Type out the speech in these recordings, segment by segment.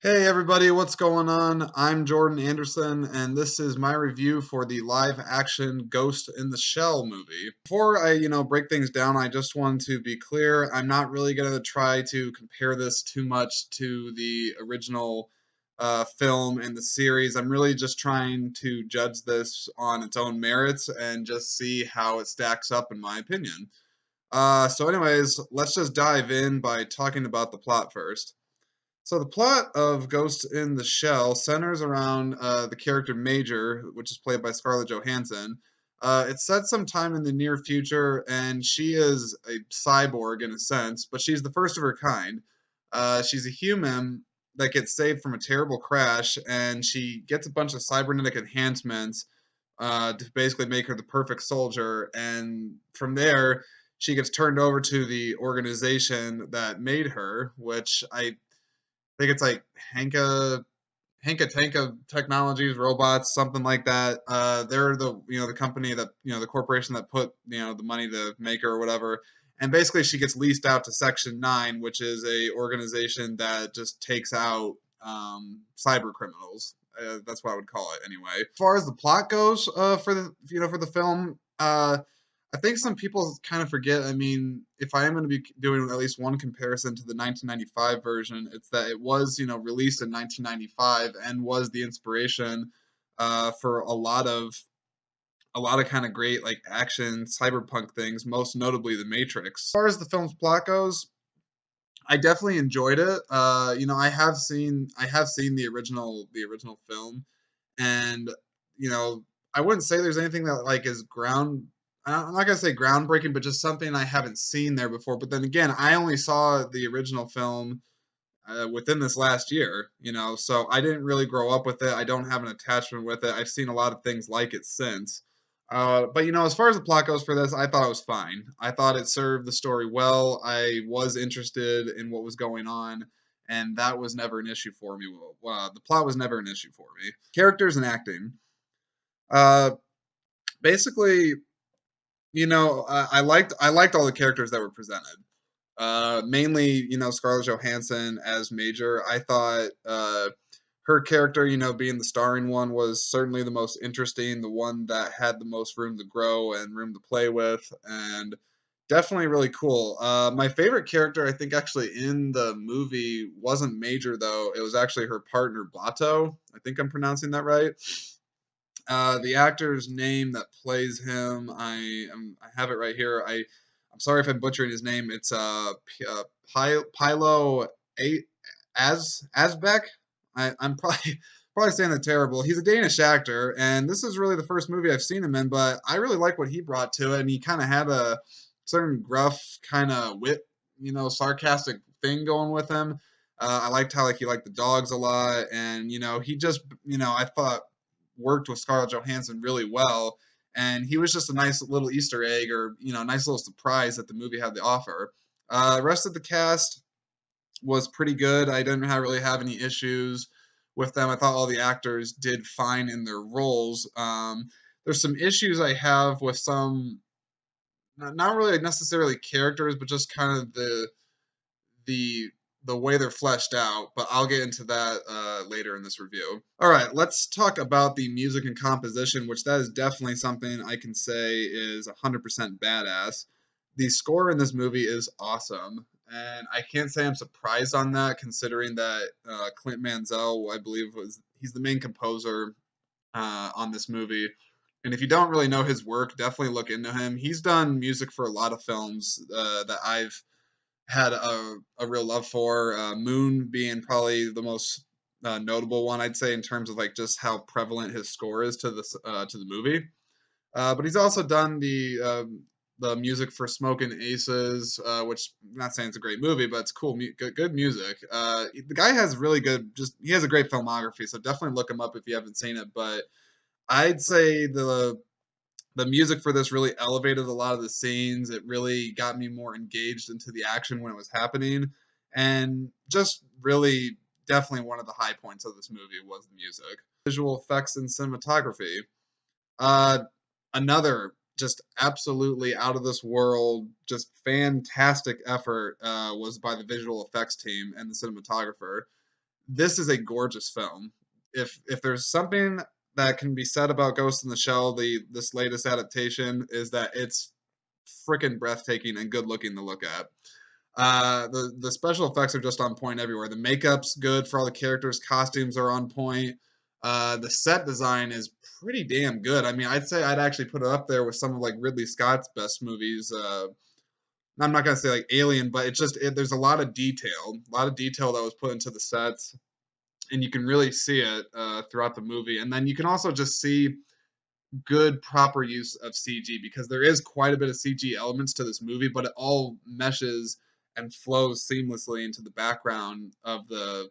Hey everybody, what's going on? I'm Jordan Anderson, and this is my review for the live action Ghost in the Shell movie. Before I break things down, I just want to be clear, I'm not really going to try to compare this too much to the original film and the series. I'm really just trying to judge this on its own merits and just see how it stacks up in my opinion. Anyways, let's just dive in by talking about the plot first. So the plot of Ghost in the Shell centers around the character Major, which is played by Scarlett Johansson. It's set sometime in the near future, and she is a cyborg in a sense, but she's the first of her kind. She's a human that gets saved from a terrible crash, and she gets a bunch of cybernetic enhancements to basically make her the perfect soldier. And from there, she gets turned over to the organization that made her, which I think it's like Hanka Tanka Technologies, robots, something like that. They're the company that the corporation that put the money to make her or whatever. And basically, she gets leased out to Section 9, which is a organization that just takes out cyber criminals. That's what I would call it anyway. As far as the plot goes, for the film, I think some people kind of forget. I mean, if I am going to be doing at least one comparison to the 1995 version, it's that it was, released in 1995 and was the inspiration for a lot of kind of great like action cyberpunk things, most notably The Matrix. As far as the film's plot goes, I definitely enjoyed it. I have seen the original film, and you know I wouldn't say there's anything that like is I'm not gonna say groundbreaking, but just something I haven't seen there before. But then again, I only saw the original film within this last year, so I didn't really grow up with it. I don't have an attachment with it. I've seen a lot of things like it since. But as far as the plot goes for this, I thought it was fine. I thought it served the story well. I was interested in what was going on, and that was never an issue for me. The plot was never an issue for me. Characters and acting. Uh, Basically, I liked all the characters that were presented. Mainly, Scarlett Johansson as Major. I thought her character, being the starring one, was certainly the most interesting, the one that had the most room to grow and room to play with, and definitely really cool. My favorite character, I think, actually in the movie wasn't Major though. It was actually her partner Bato. I think I'm pronouncing that right. The actor's name that plays him, I have it right here. I'm sorry if I'm butchering his name. It's Pilo A Asbeck. I'm probably probably saying that terrible. He's a Danish actor, and this is really the first movie I've seen him in. But I really like what he brought to it, and he kind of had a certain gruff kind of wit, sarcastic thing going with him. I liked how like he liked the dogs a lot, and he just I thought worked with Scarlett Johansson really well. And he was just a nice little Easter egg, or a nice little surprise that the movie had to offer. The rest of the cast was pretty good. I didn't really have any issues with them. I thought all the actors did fine in their roles. There's some issues I have with some, not really necessarily characters, but just kind of the the way they're fleshed out, but I'll get into that later in this review. All right, let's talk about the music and composition, which that is definitely something I can say is 100% badass. The score in this movie is awesome, and I can't say I'm surprised on that, considering that Clint Mansell, I believe, he's the main composer on this movie. And if you don't really know his work, definitely look into him. He's done music for a lot of films that I've had a real love for. Moon being probably the most notable one, I'd say, in terms of like just how prevalent his score is to the movie. But he's also done the music for Smoking Aces, which I'm not saying it's a great movie, but it's cool, good music. The guy has really good, just he has a great filmography, so definitely look him up if you haven't seen it. But I'd say the music for this really elevated a lot of the scenes. It really got me more engaged into the action when it was happening, and just really definitely one of the high points of this movie was the music, visual effects, and cinematography. Uh, Another just absolutely out of this world, just fantastic effort was by the visual effects team and the cinematographer. this is a gorgeous film. If there's something that can be said about Ghost in the Shell, the this latest adaptation, is that it's freaking breathtaking and good looking to look at. The special effects are just on point everywhere. The makeup's good for all the characters. Costumes are on point. The set design is pretty damn good. I mean, I'd say I'd actually put it up there with some of like Ridley Scott's best movies. I'm not gonna say like Alien, but there's a lot of detail that was put into the sets, and you can really see it throughout the movie. And then you can also just see good proper use of CG because there is quite a bit of CG elements to this movie, but it all meshes and flows seamlessly into the background of the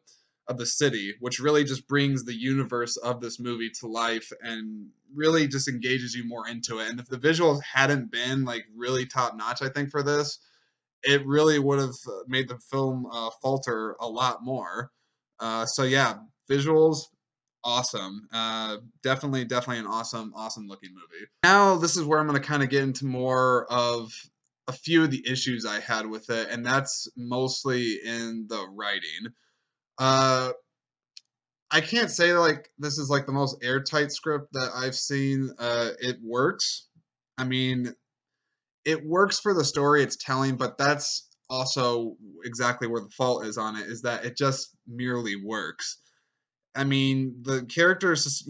city, which really just brings the universe of this movie to life and really just engages you more into it. And if the visuals hadn't been like really top notch, I think for this, it really would have made the film falter a lot more. So yeah, visuals awesome. Definitely an awesome looking movie. Now this is where I'm going to kind of get into more of a few of the issues I had with it, and that's mostly in the writing. Uh, I can't say like this is like the most airtight script that I've seen. It works. I mean, it works for the story it's telling, but that's also exactly where the fault is on it, is that it just merely works. I mean, the characters'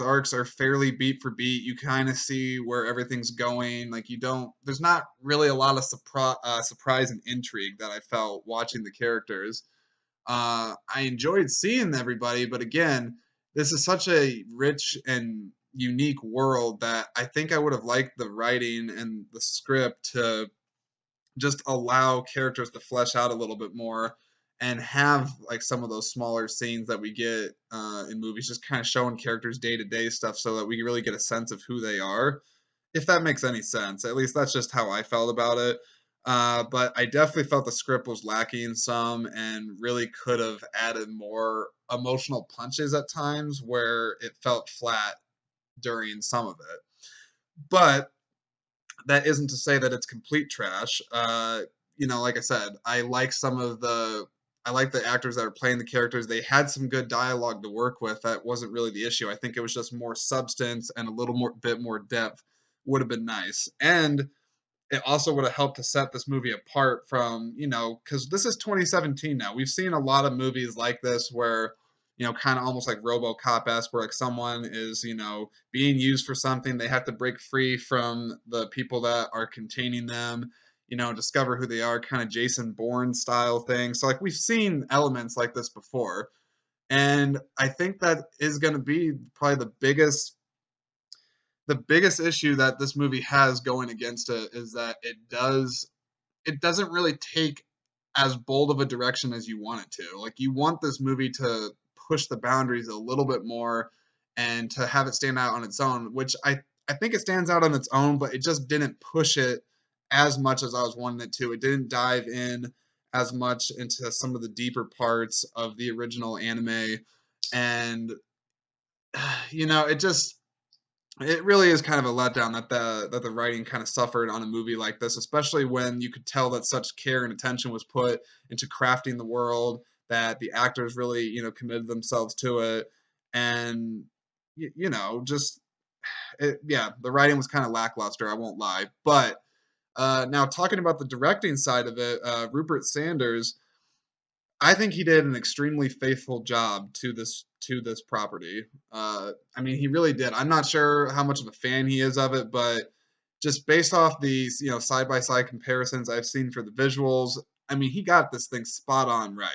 arcs are fairly beat for beat. You kind of see where everything's going. Like, there's not really a lot of surprise and intrigue that I felt watching the characters. I enjoyed seeing everybody, but again, this is such a rich and unique world that I think I would have liked the writing and the script to just allow characters to flesh out a little bit more and have like some of those smaller scenes that we get in movies, just kind of showing characters day to day stuff so that we really get a sense of who they are, if that makes any sense. At least that's just how I felt about it. But I definitely felt the script was lacking some and really could have added more emotional punches at times where it felt flat during some of it. But that isn't to say that it's complete trash. Like I said, I like the actors that are playing the characters. They had some good dialogue to work with. That wasn't really the issue. I think it was just more substance and a little more bit more depth would have been nice. And it also would have helped to set this movie apart from, because this is 2017 now. We've seen a lot of movies like this where, kind of almost like RoboCop-esque, where like someone is, being used for something. They have to break free from the people that are containing them, discover who they are, kind of Jason Bourne style thing. So like we've seen elements like this before. And I think that is going to be probably the biggest issue that this movie has going against it is that it doesn't really take as bold of a direction as you want it to. Like you want this movie to push the boundaries a little bit more and to have it stand out on its own, which I think it stands out on its own, but it just didn't push it as much as I was wanting it to. It didn't dive in as much into some of the deeper parts of the original anime, and it really is kind of a letdown that the writing kind of suffered on a movie like this, especially when you could tell that such care and attention was put into crafting the world, that the actors really, committed themselves to it, and just yeah, the writing was kind of lackluster. I won't lie, but now talking about the directing side of it, Rupert Sanders, I think he did an extremely faithful job to this property. I mean, he really did. I'm not sure how much of a fan he is of it, but just based off these, side by side comparisons I've seen for the visuals, I mean, he got this thing spot on right.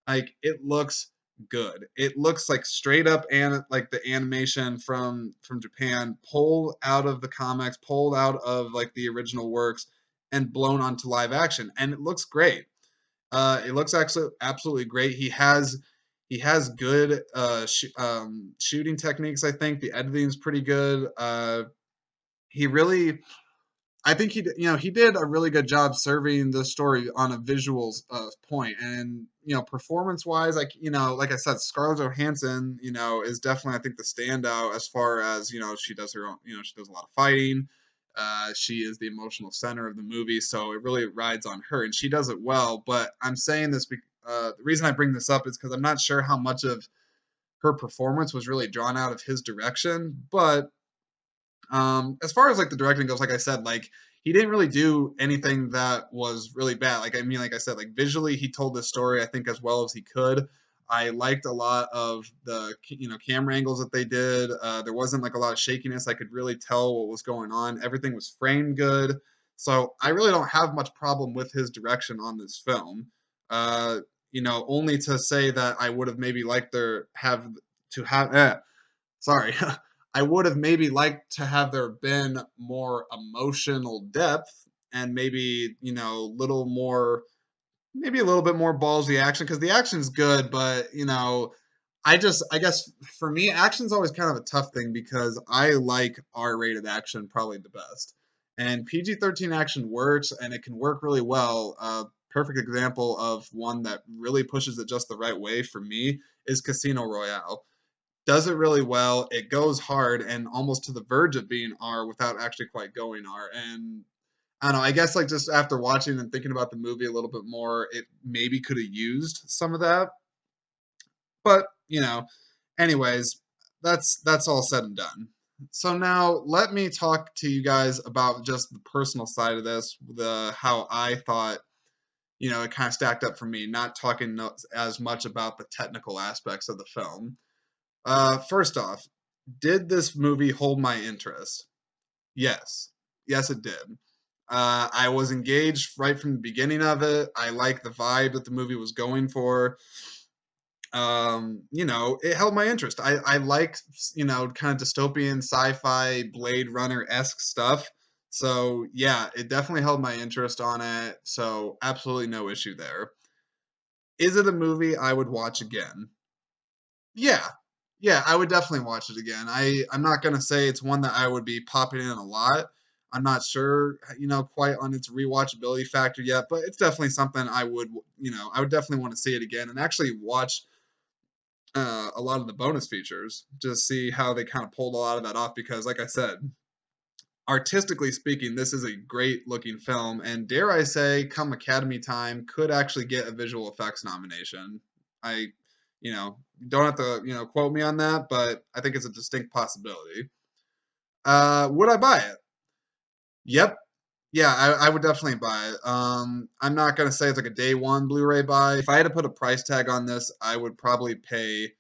Like it looks good. It looks like straight up and like the animation from Japan, pulled out of the comics, pulled out of like the original works, and blown onto live action, and it looks great. It looks actually absolutely great. He has good shooting techniques. I think the editing is pretty good. He really, I think he did a really good job serving the story on a visuals point, and performance wise, like like I said, Scarlett Johansson, is definitely I think the standout as far as she does her own, she does a lot of fighting. She is the emotional center of the movie, so it really rides on her, and she does it well. But I'm saying this The reason I bring this up is because I'm not sure how much of her performance was really drawn out of his direction, but as far as like the directing goes, like I said, like he didn't really do anything that was really bad. Like I mean, like I said, like visually he told the story I think as well as he could. I liked a lot of the camera angles that they did. There wasn't like a lot of shakiness. I could really tell what was going on. Everything was framed good. So I really don't have much problem with his direction on this film. Uh, only to say that I would have maybe liked there have to have sorry. I would have maybe liked to have there been more emotional depth and maybe, little more, maybe a little bit more ballsy action because the action's good, but, I guess for me, action's always kind of a tough thing because I like R-rated action probably the best. And PG-13 action works and it can work really well. Perfect example of one that really pushes it just the right way for me is Casino Royale. Does it really well. It goes hard and almost to the verge of being R without actually quite going R. And I don't know, I guess like just after watching and thinking about the movie a little bit more, it maybe could have used some of that. But, anyways, that's all said and done. So now let me talk to you guys about just the personal side of this, the how I thought, it kind of stacked up for me, not talking as much about the technical aspects of the film. First off, did this movie hold my interest? Yes. Yes, it did. I was engaged right from the beginning of it. I liked the vibe that the movie was going for. It held my interest. I like, kind of dystopian sci-fi Blade Runner-esque stuff. So yeah, it definitely held my interest on it. So absolutely no issue there. Is it a movie I would watch again? Yeah. Yeah, I would definitely watch it again. I'm not gonna say it's one that I would be popping in a lot. I'm not sure, quite on its rewatchability factor yet, but it's definitely something I would definitely want to see it again and actually watch a lot of the bonus features to see how they kind of pulled a lot of that off. Because, like I said, artistically speaking, this is a great looking film, and dare I say, come Academy time, could actually get a visual effects nomination. I, don't have to, quote me on that, but I think it's a distinct possibility. Would I buy it? Yep. Yeah, I would definitely buy it. I'm not gonna say it's like a day one Blu-ray buy. If I had to put a price tag on this, I'd probably pay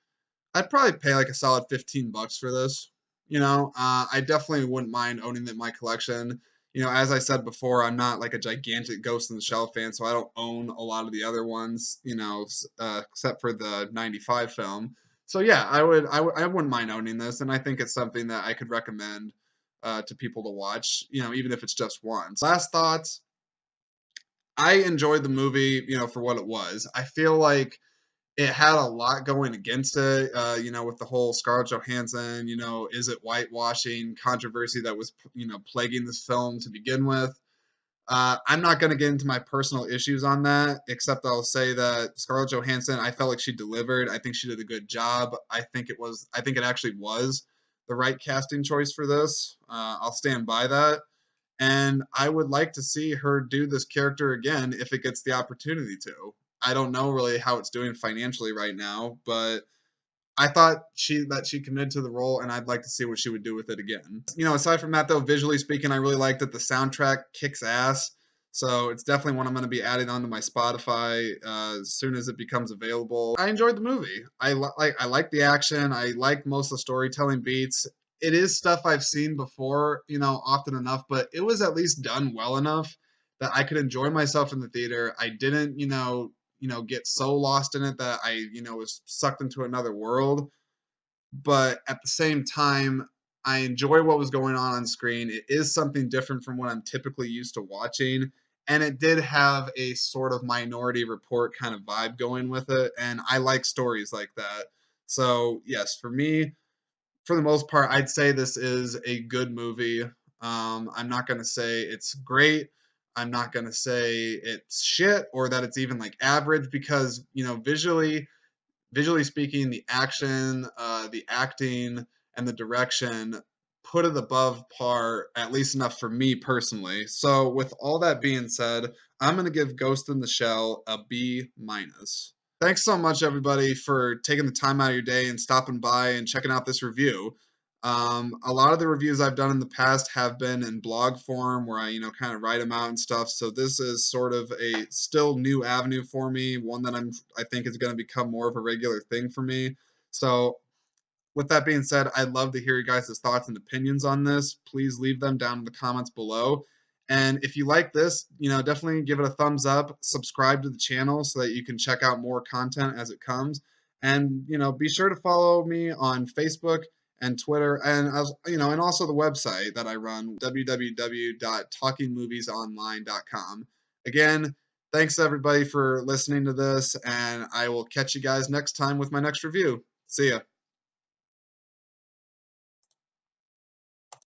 like a solid 15 bucks for this. I definitely wouldn't mind owning it in my collection. As I said before, I'm not like a gigantic Ghost in the Shell fan, so I don't own a lot of the other ones, except for the 95 film. So yeah, I wouldn't mind owning this, and I think it's something that I could recommend to people to watch, even if it's just once. Last thoughts. I enjoyed the movie, for what it was. I feel like it had a lot going against it, with the whole Scarlett Johansson, is it whitewashing controversy that was, plaguing this film to begin with. I'm not going to get into my personal issues on that, except I'll say that Scarlett Johansson, I felt like she delivered. I think she did a good job. I think it actually was the right casting choice for this. I'll stand by that. And I would like to see her do this character again if it gets the opportunity to. I don't know really how it's doing financially right now, but I thought she committed to the role, and I'd like to see what she would do with it again. Aside from that, though, visually speaking, I really like that the soundtrack kicks ass. So it's definitely one I'm going to be adding onto my Spotify as soon as it becomes available. I enjoyed the movie. I like the action. I like most of the storytelling beats. It is stuff I've seen before, often enough, but it was at least done well enough that I could enjoy myself in the theater. I didn't, get so lost in it that I, was sucked into another world. But at the same time, I enjoy what was going on screen. It is something different from what I'm typically used to watching. And it did have a sort of Minority Report kind of vibe going with it. And I like stories like that. So, yes, for me, for the most part, I'd say this is a good movie. I'm not going to say it's great. I'm not going to say it's shit or that it's even like average because, visually speaking, the action, the acting, and the direction put it above par, at least enough for me personally. So, with all that being said, I'm gonna give Ghost in the Shell a B minus. Thanks so much, everybody, for taking the time out of your day and stopping by and checking out this review. A lot of the reviews I've done in the past have been in blog form where I, kind of write them out and stuff. So this is sort of a still new avenue for me, one that I think is going to become more of a regular thing for me. So with that being said, I'd love to hear you guys' thoughts and opinions on this. Please leave them down in the comments below. And if you like this, definitely give it a thumbs up, subscribe to the channel so that you can check out more content as it comes. And, be sure to follow me on Facebook and Twitter and and also the website that I run, www.talkingmoviesonline.com. Again, thanks everybody for listening to this, and I will catch you guys next time with my next review. See ya.